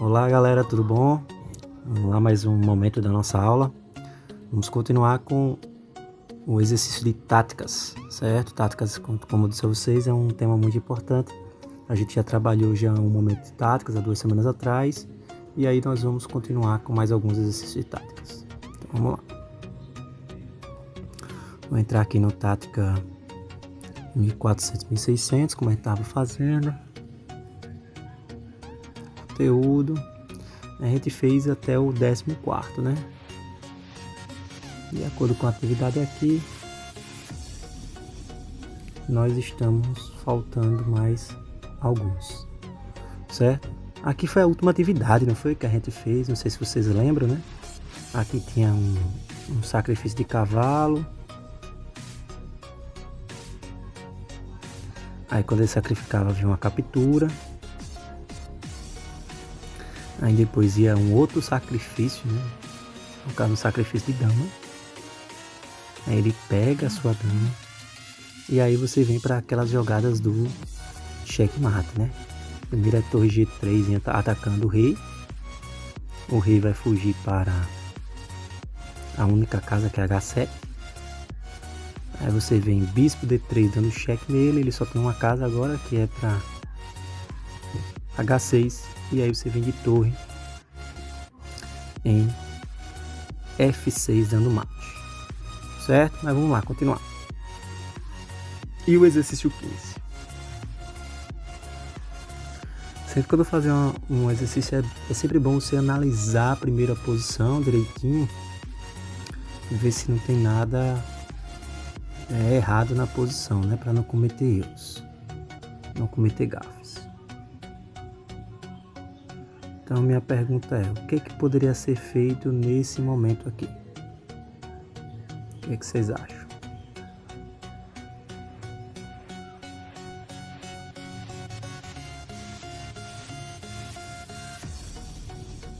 Olá galera, tudo bom? Vamos lá, mais um momento da nossa aula. Vamos continuar com o exercício de táticas, certo? Táticas, como eu disse a vocês, é um tema muito importante. A gente já trabalhou um momento de táticas há 2 semanas atrás. E aí nós vamos continuar com mais alguns exercícios de táticas. Então vamos lá. Vou entrar aqui no tática 1400, 1600, como a gente estava fazendo. Conteúdo. A gente fez até o 14º, né? De acordo com a atividade aqui, nós estamos faltando mais alguns, certo? Aqui foi a última atividade, não foi? Que a gente fez, não sei se vocês lembram, né? Aqui tinha um sacrifício de cavalo. Aí quando ele sacrificava havia uma captura. Aí depois ia um outro sacrifício, né? No caso, um sacrifício de dama. Aí ele pega a sua dama. E aí você vem para aquelas jogadas do checkmate, né? Primeiro é torre G3 atacando o rei. O rei vai fugir para a única casa, que é H7. Aí você vem bispo D3 dando cheque nele. Ele só tem uma casa agora, que é para H6. E aí você vem de torre em F6 dando mate. Certo? Mas vamos lá, continuar. E o exercício 15. Sempre quando eu fazer um exercício é sempre bom você analisar a primeira posição direitinho e ver se não tem nada errado na posição, né? Para não cometer erros, não cometer gafes. Então minha pergunta é, o que poderia ser feito nesse momento aqui? O que vocês acham?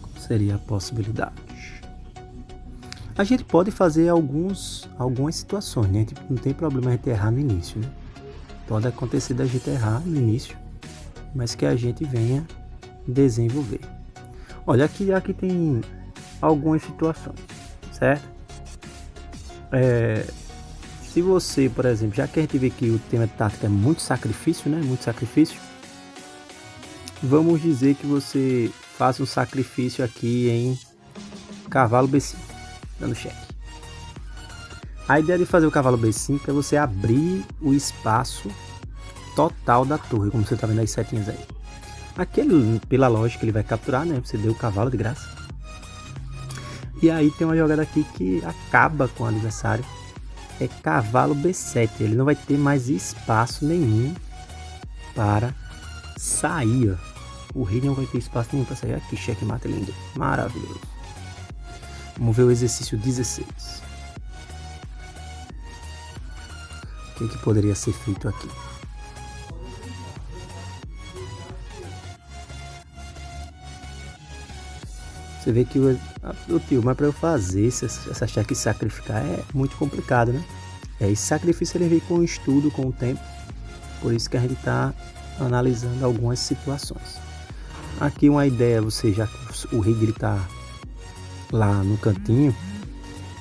Qual seria a possibilidade? A gente pode fazer algumas situações, né? Tipo, não tem problema a gente errar no início, né? Pode acontecer da gente errar no início, mas que a gente venha desenvolver. Olha, aqui tem algumas situações, certo? Se você, por exemplo, já que a gente vê que o tema de tática é muito sacrifício, né? Muito sacrifício. Vamos dizer que você faça um sacrifício aqui em cavalo B5, dando cheque. A ideia de fazer o cavalo B5 é você abrir o espaço total da torre, como você está vendo as setinhas aí. Aquele, pela lógica, ele vai capturar, né? Você deu o cavalo de graça. E aí tem uma jogada aqui que acaba com o adversário. É cavalo B7. Ele não vai ter mais espaço nenhum para sair. O rei não vai ter espaço nenhum para sair. Aqui, checkmate lindo. Maravilhoso. Vamos ver o exercício 16. O que poderia ser feito aqui? Você vê que mas para eu fazer essa cheque sacrificar é muito complicado, né? Esse sacrifício ele vem com o estudo, com o tempo. Por isso que a gente está analisando algumas situações. Aqui uma ideia, você já que o rei está lá no cantinho,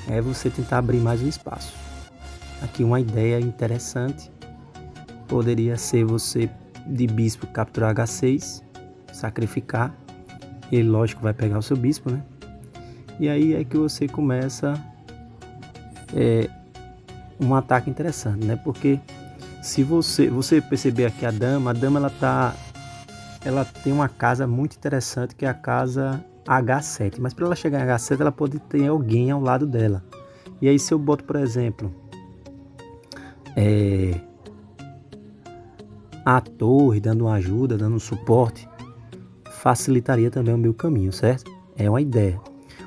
é você tentar abrir mais um espaço. Aqui uma ideia interessante poderia ser você de bispo capturar H6, sacrificar. Ele, lógico, vai pegar o seu bispo, né? E aí é que você começa um ataque interessante, né? Porque se você perceber aqui a dama ela tem uma casa muito interessante, que é a casa H7. Mas para ela chegar em H7, ela pode ter alguém ao lado dela. E aí se eu boto, por exemplo, a torre dando uma ajuda, dando um suporte, facilitaria também o meu caminho, certo? É uma ideia.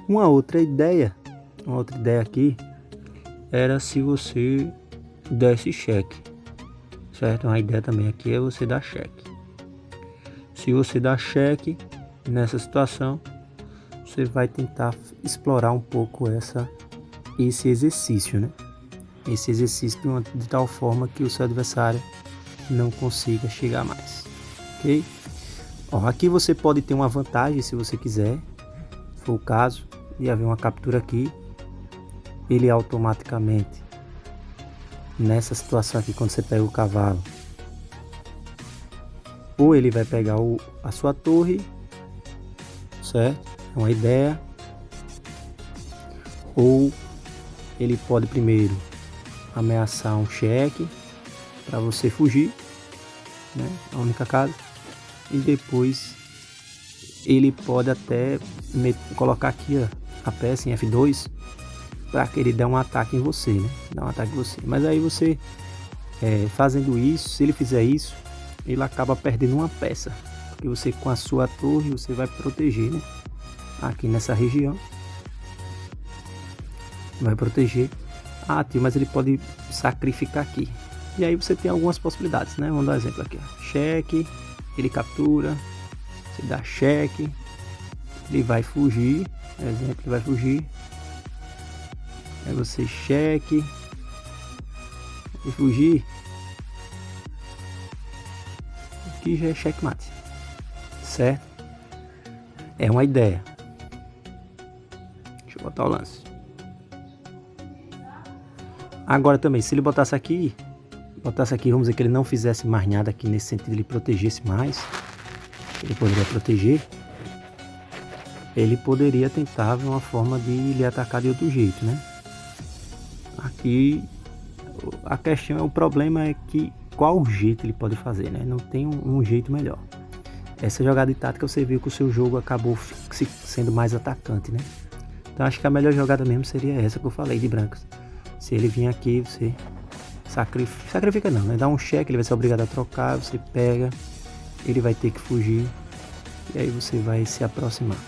Uma outra ideia aqui era se você desse cheque, certo? Uma ideia também aqui é você dar cheque. Se você dá cheque nessa situação, você vai tentar explorar um pouco esse exercício, né? Esse exercício de tal forma que o seu adversário não consiga chegar mais, ok? Ó, aqui você pode ter uma vantagem se você quiser, se for o caso de haver uma captura aqui, ele automaticamente, nessa situação aqui, quando você pega o cavalo, ou ele vai pegar a sua torre, certo? É uma ideia. Ou ele pode primeiro ameaçar um cheque para você fugir, né? A única casa. E depois ele pode até colocar aqui, ó, a peça em F2 para que ele dê um ataque em você, né? Dá um ataque em você. Mas aí você fazendo isso, se ele fizer isso, ele acaba perdendo uma peça, porque você com a sua torre você vai proteger, né? Aqui nessa região vai proteger. Ah, tio, mas ele pode sacrificar aqui. E aí você tem algumas possibilidades, né? Vamos dar um exemplo aqui, ó. Cheque, ele captura, você dá cheque, ele vai fugir, exemplo, ele vai fugir. Aí você cheque e fugir. Aqui já é checkmate, certo? É uma ideia. Deixa eu botar o lance. Agora também, se ele botasse aqui, vamos dizer que ele não fizesse mais nada aqui nesse sentido, ele protegesse mais, ele poderia proteger, ele poderia tentar uma forma de lhe atacar de outro jeito, né? Aqui a questão, o problema é que qual jeito ele pode fazer, né? Não tem um jeito melhor. Essa jogada de tática você viu que o seu jogo acabou sendo mais atacante, né? Então acho que a melhor jogada mesmo seria essa que eu falei de brancos. Se ele vir aqui, você sacrifica não, né? Dá um cheque, ele vai ser obrigado a trocar, você pega, ele vai ter que fugir e aí você vai se aproximar.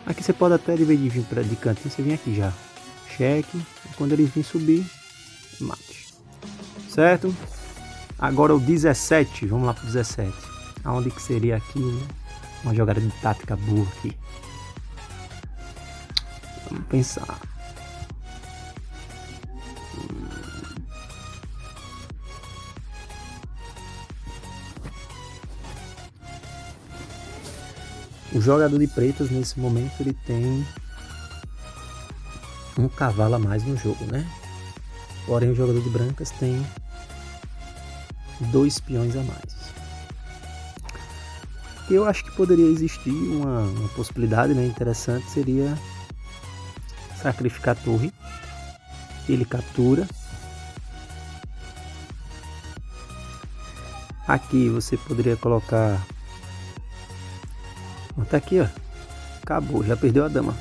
Aqui você pode até, de vez de vir de cantinho, você vem aqui já. Cheque, quando ele vir subir, mate. Certo? Agora o 17, vamos lá pro 17. Aonde que seria aqui, né? Uma jogada de tática boa aqui. Vamos pensar. O jogador de pretas nesse momento ele tem um cavalo a mais no jogo, né? Porém o jogador de brancas tem 2 peões a mais. Eu acho que poderia existir uma possibilidade, né, interessante, seria sacrificar a torre, ele captura. Aqui você poderia colocar, tá aqui, ó, acabou, já perdeu a dama.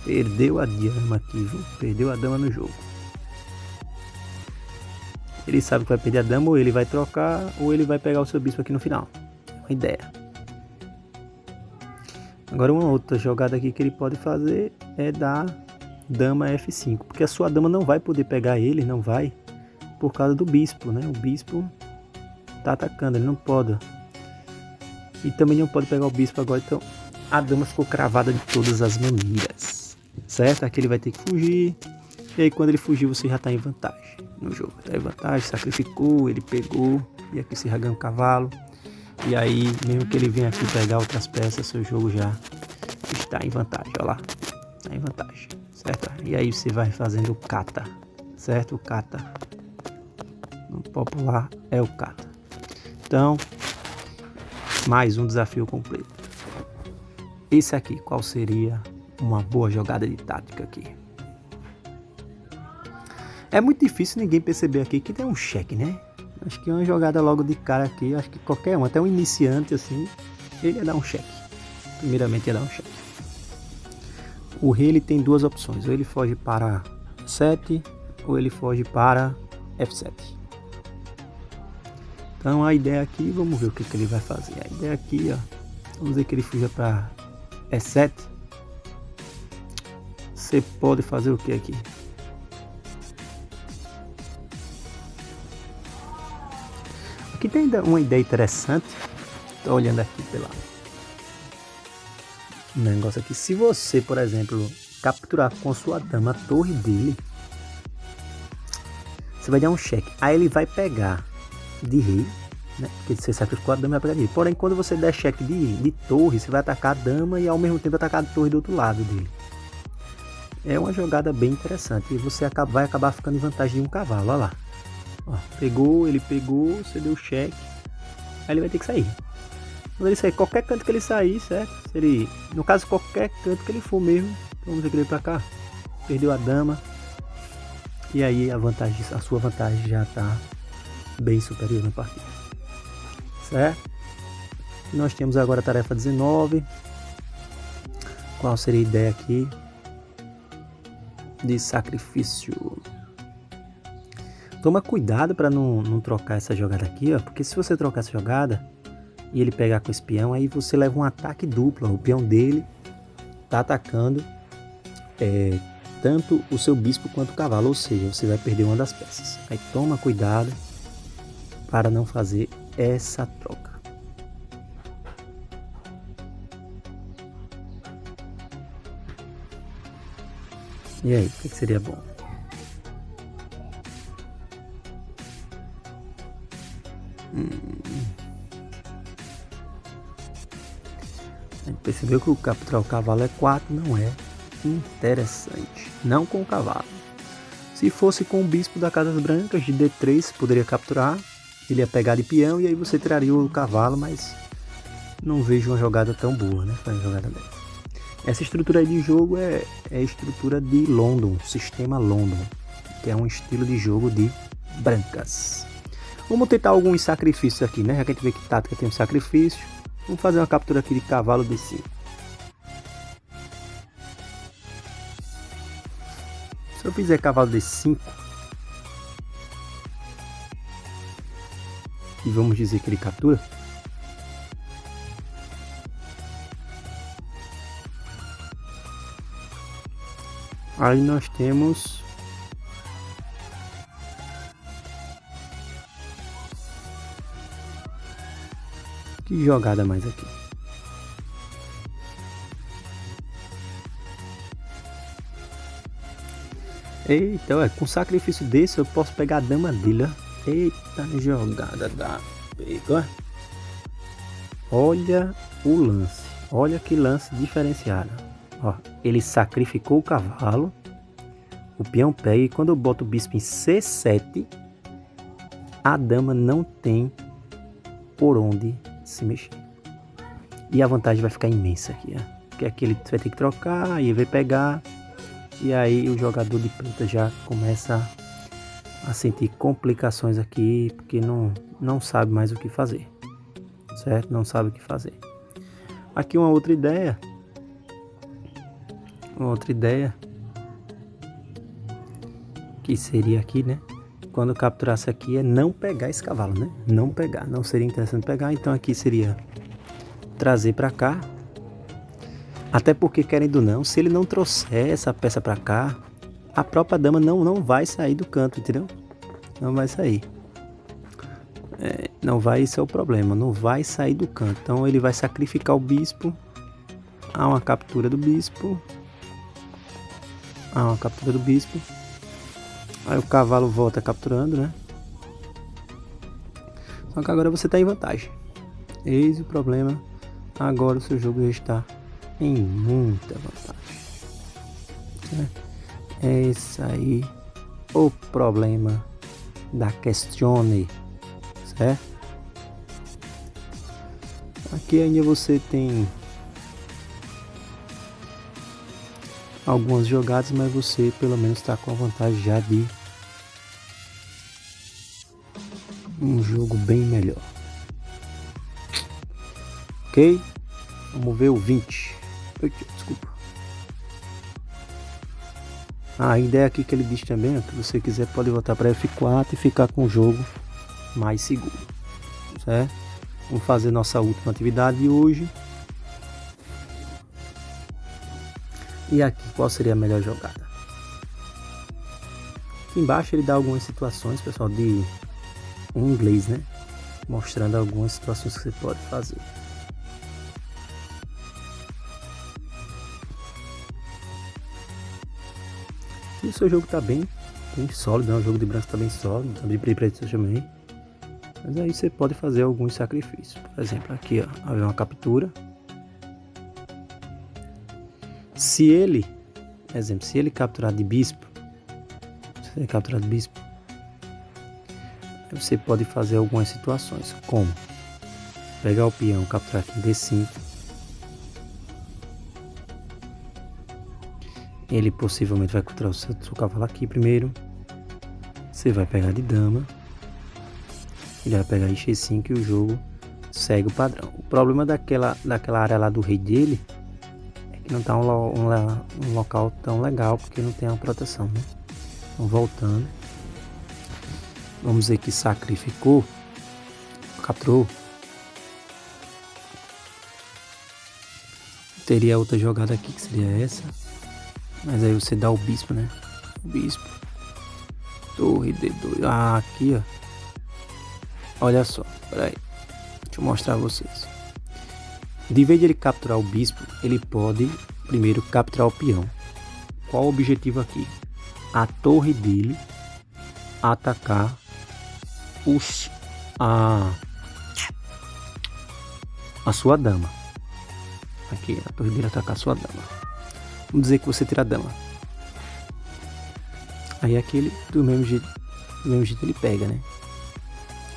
Perdeu a dama aqui, viu? Perdeu a dama no jogo. Ele sabe que vai perder a dama, ou ele vai trocar, ou ele vai pegar o seu bispo aqui no final. É uma ideia. Agora uma outra jogada aqui que ele pode fazer é dar dama F5. Porque a sua dama não vai poder pegar ele, não vai, por causa do bispo, né? O bispo tá atacando, ele não pode. E também não pode pegar o bispo agora, então a dama ficou cravada de todas as maneiras. Certo? Aqui ele vai ter que fugir. E aí quando ele fugir você já está em vantagem no jogo. Está em vantagem, sacrificou, ele pegou. E aqui você já ganha um cavalo. E aí mesmo que ele venha aqui pegar outras peças, seu jogo já está em vantagem. Olha lá. Está em vantagem. Certo? E aí você vai fazendo o kata. Certo? O kata. No popular é o kata. Então, mais um desafio completo. Esse aqui, qual seria uma boa jogada de tática aqui? É muito difícil ninguém perceber aqui que tem um cheque, né? Acho que uma jogada logo de cara aqui, acho que qualquer um, até um iniciante assim, ele ia dar um cheque. Primeiramente ia dar um cheque. O rei ele tem duas opções, ou ele foge para 7, ou ele foge para F7. Então a ideia aqui, vamos ver o que ele vai fazer. A ideia aqui, ó, vamos dizer que ele fuja para E7. Você pode fazer o que aqui? Aqui tem uma ideia interessante. Estou olhando aqui pela um negócio aqui. Se você, por exemplo, capturar com sua dama a torre dele, você vai dar um cheque. Aí ele vai pegar de rei, né? Porque se você sacrificou a dama, vai pegar dele. Porém, quando você der cheque de torre, você vai atacar a dama e ao mesmo tempo atacar a torre do outro lado dele. É uma jogada bem interessante. E você vai acabar ficando em vantagem de um cavalo. Olha lá. Ó, ele pegou, você deu cheque. Aí ele vai ter que sair. Quando ele sair, qualquer canto que ele sair, certo? Se ele, no caso, qualquer canto que ele for mesmo. Vamos ver que ele veio pra cá. Perdeu a dama. E aí a sua vantagem já está bem superior na partida. Certo? Nós temos agora a tarefa 19. Qual seria a ideia aqui? De sacrifício. Toma cuidado para não trocar essa jogada aqui, ó, porque se você trocar essa jogada e ele pegar com o espião, aí você leva um ataque duplo. Ó, o peão dele tá atacando tanto o seu bispo quanto o cavalo, ou seja, você vai perder uma das peças. Aí toma cuidado para não fazer essa troca. E aí, o que seria bom? A gente percebeu que o capturar o cavalo é 4, não é interessante. Não com o cavalo. Se fosse com o bispo da Casas Brancas de D3, poderia capturar. Ele ia pegar de peão e aí você tiraria o cavalo, mas não vejo uma jogada tão boa, né? Foi uma jogada dessa. Essa estrutura aí de jogo é a estrutura de London, sistema London, que é um estilo de jogo de brancas. Vamos tentar alguns sacrifícios aqui, né? Já que a gente vê que tática tem um sacrifício. Vamos fazer uma captura aqui de cavalo D5. Se eu fizer cavalo D5, e vamos dizer que ele captura, aí nós temos que jogada mais aqui? Eita, com sacrifício desse eu posso pegar a dama dele, ó. Eita, jogada da pega. Olha o lance. Olha que lance diferenciado. Ó, ele sacrificou o cavalo. O peão pega e quando eu boto o bispo em C7, a dama não tem por onde se mexer. E a vantagem vai ficar imensa aqui, ó. Porque aqui ele vai ter que trocar, aí vai pegar. E aí o jogador de preta já começa a sentir complicações aqui, porque não sabe mais o que fazer. Certo? Não sabe o que fazer. Aqui uma outra ideia. Que seria aqui, né? Quando capturasse aqui é não pegar esse cavalo, né? Não pegar, não seria interessante pegar. Então aqui seria trazer para cá. Até porque, querendo ou não, se ele não trouxer essa peça para cá, a própria dama não vai sair do canto, entendeu? Não vai sair. Não vai, esse é o problema, não vai sair do canto. Então ele vai sacrificar o bispo. Há uma captura do bispo. Aí o cavalo volta capturando, né? Só que agora você está em vantagem. Eis o problema. Agora o seu jogo já está em muita vantagem. É esse aí o problema da questione, certo? Aqui ainda você tem algumas jogadas, mas você pelo menos está com a vantagem já de um jogo bem melhor. Ok? Vamos ver o 20. Desculpa. A ideia aqui que ele diz também, que você quiser pode voltar para F4 e ficar com o jogo mais seguro. Certo? Vamos fazer nossa última atividade de hoje. E aqui, qual seria a melhor jogada? Aqui embaixo ele dá algumas situações, pessoal, de em inglês, né? Mostrando algumas situações que você pode fazer. O seu jogo está bem sólido, né? O jogo de branco está bem sólido, de preto também. Mas aí você pode fazer alguns sacrifícios. Por exemplo, aqui ó, haver uma captura. Se ele capturar de bispo, você pode fazer algumas situações, como pegar o peão, capturar aqui em D5. Ele possivelmente vai capturar o seu cavalo aqui primeiro. Você vai pegar de dama. Ele vai pegar em X5 e o jogo segue o padrão. O problema daquela área lá do rei dele é que não está um local tão legal, porque não tem uma proteção, né? Então voltando. Vamos dizer que sacrificou. Capturou. Teria outra jogada aqui que seria essa. Mas aí você dá o bispo, né? O bispo. Torre D2. Ah, aqui, ó. Olha só. Peraí. Deixa eu mostrar a vocês. De vez de ele capturar o bispo, ele pode primeiro capturar o peão. Qual o objetivo aqui? A torre dele atacar a sua dama. Aqui, a torre dele atacar a sua dama. Vamos dizer que você tira a dama. Aí aquele do mesmo jeito ele pega, né?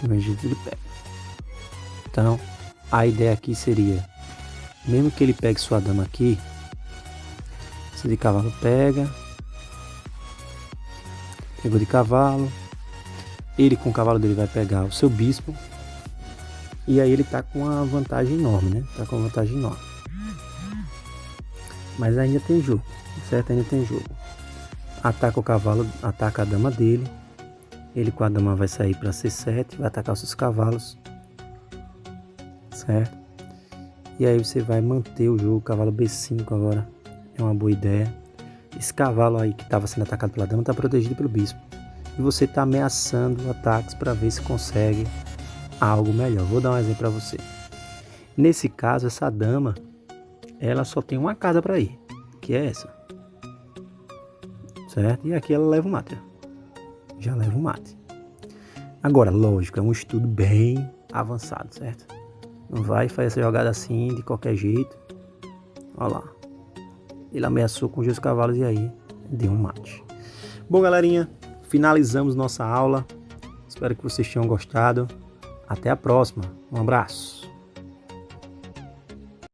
Do mesmo jeito ele pega. Então, a ideia aqui seria, mesmo que ele pegue sua dama aqui, você de cavalo pega. Pegou de cavalo. Ele com o cavalo dele vai pegar o seu bispo. E aí ele tá com uma vantagem enorme, né? Tá com uma vantagem enorme. Mas ainda tem jogo, certo? Ainda tem jogo. Ataca o cavalo, ataca a dama dele. Ele com a dama vai sair para C7, vai atacar os seus cavalos. Certo? E aí você vai manter o jogo. Cavalo B5 agora é uma boa ideia. Esse cavalo aí que estava sendo atacado pela dama está protegido pelo bispo. E você está ameaçando ataques para ver se consegue algo melhor. Vou dar um exemplo para você. Nesse caso, essa dama, ela só tem uma casa para ir, que é essa. Certo? E aqui ela leva o mate. Já leva o mate. Agora, lógico, é um estudo bem avançado, certo? Não vai fazer essa jogada assim, de qualquer jeito. Olha lá. Ele ameaçou com os dois cavalos e aí deu um mate. Bom, galerinha, finalizamos nossa aula. Espero que vocês tenham gostado. Até a próxima. Um abraço.